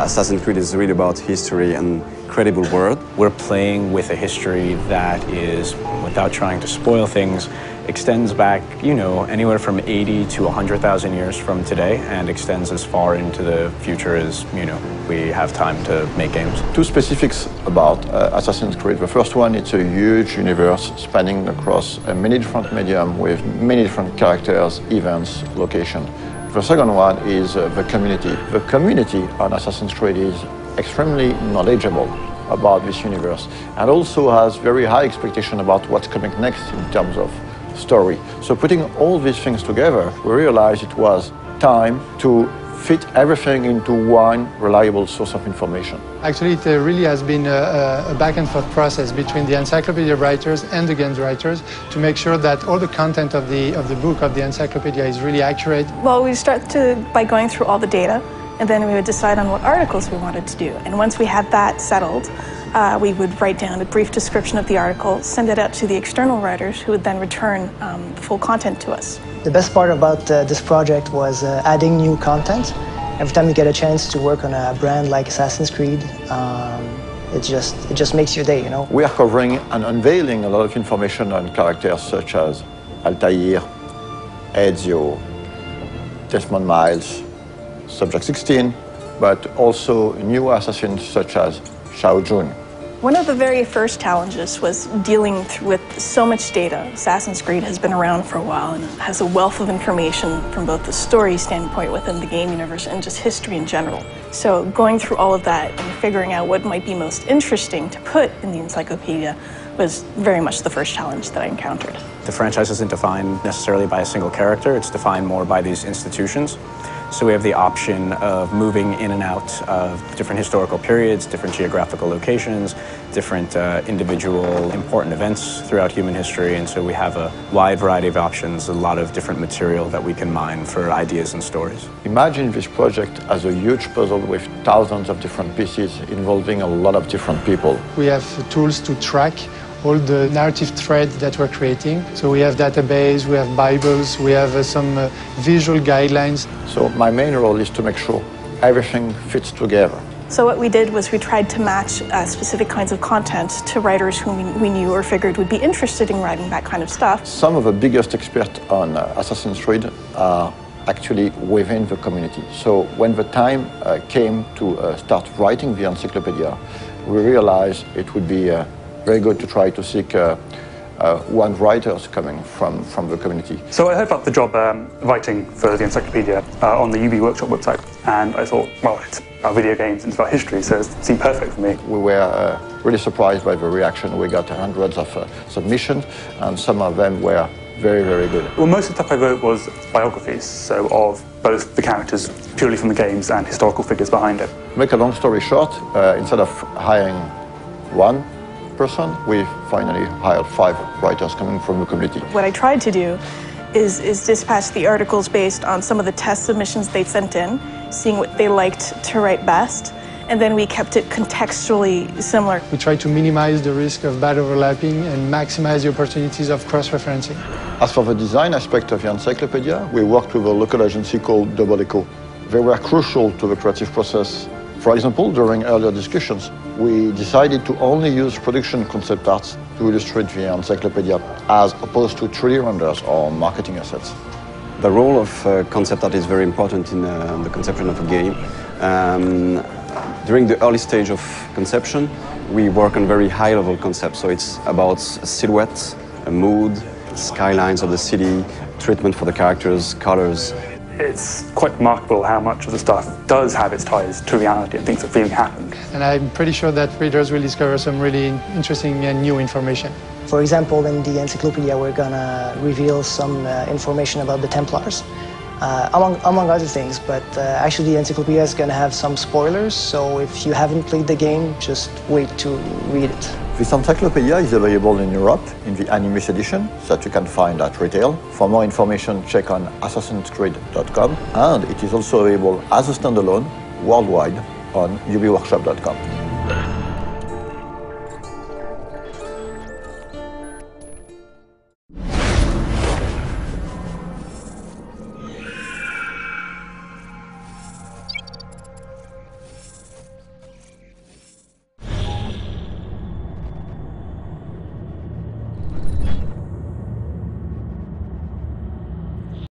Assassin's Creed is really about history and credible world. We're playing with a history that is, without trying to spoil things, extends back, anywhere from 80 to 100,000 years from today and extends as far into the future as, we have time to make games. Two specifics about Assassin's Creed. The first one, it's a huge universe spanning across many different mediums with many different characters, events, locations. The second one is the community. The community on Assassin's Creed is extremely knowledgeable about this universe and also has very high expectation about what's coming next in terms of story. So putting all these things together, we realized it was time to fit everything into one reliable source of information. Actually, it really has been a back and forth process between the encyclopedia writers and the games writers to make sure that all the content of the book, of the encyclopedia, is really accurate. Well, we start by going through all the data, and then we would decide on what articles we wanted to do. And once we had that settled, we would write down a brief description of the article, send it out to the external writers who would then return the full content to us. The best part about this project was adding new content. Every time you get a chance to work on a brand like Assassin's Creed, it just makes your day, We are covering and unveiling a lot of information on characters such as Altair, Ezio, Desmond Miles, Subject 16, but also new assassins such as Shao Jun. One of the very first challenges was dealing with so much data. Assassin's Creed has been around for a while and has a wealth of information from both the story standpoint within the game universe and just history in general. So going through all of that and figuring out what might be most interesting to put in the encyclopedia was very much the first challenge that I encountered. The franchise isn't defined necessarily by a single character, it's defined more by these institutions. So we have the option of moving in and out of different historical periods, different geographical locations, different individual important events throughout human history, and so we have a wide variety of options, a lot of different material that we can mine for ideas and stories. Imagine this project as a huge puzzle with thousands of different pieces involving a lot of different people. We have tools to track all the narrative threads that we're creating. So we have database, we have Bibles, we have some visual guidelines. So my main role is to make sure everything fits together. So what we did was we tried to match specific kinds of content to writers whom we knew or figured would be interested in writing that kind of stuff. Some of the biggest experts on Assassin's Creed are actually within the community. So when the time came to start writing the encyclopedia, we realized it would be very good to try to seek one writers coming from the community. So I heard about the job writing for the encyclopedia on the UB Workshop website, and I thought, well, it's about video games and it's about history, so it seemed perfect for me. We were really surprised by the reaction. We got hundreds of submissions, and some of them were very, very good. Well, most of the stuff I wrote was biographies, so of both the characters purely from the games and historical figures behind it. To make a long story short, instead of hiring one person, we finally hired 5 writers coming from the community. What I tried to do is dispatch the articles based on some of the test submissions they sent in, seeing what they liked to write best, and then we kept it contextually similar. We tried to minimize the risk of bad overlapping and maximize the opportunities of cross-referencing. As for the design aspect of the encyclopedia, we worked with a local agency called Double Echo. They were crucial to the creative process. For example, during earlier discussions, we decided to only use production concept arts to illustrate the encyclopedia as opposed to 3D renders or marketing assets. The role of concept art is very important in the conception of a game. During the early stage of conception, we work on very high-level concepts, so it's about a silhouette, a mood, skylines of the city, treatment for the characters, colors. It's quite remarkable how much of the stuff does have its ties to reality and things that really happened. And I'm pretty sure that readers will discover some really interesting and new information. For example, in the encyclopedia, we're gonna reveal some information about the Templars, among other things, but actually the encyclopedia is gonna have some spoilers, so if you haven't played the game, just wait to read it. This encyclopedia is available in Europe in the Animus edition that you can find at retail. For more information, check on assassinscreed.com, and it is also available as a standalone worldwide on ubworkshop.com.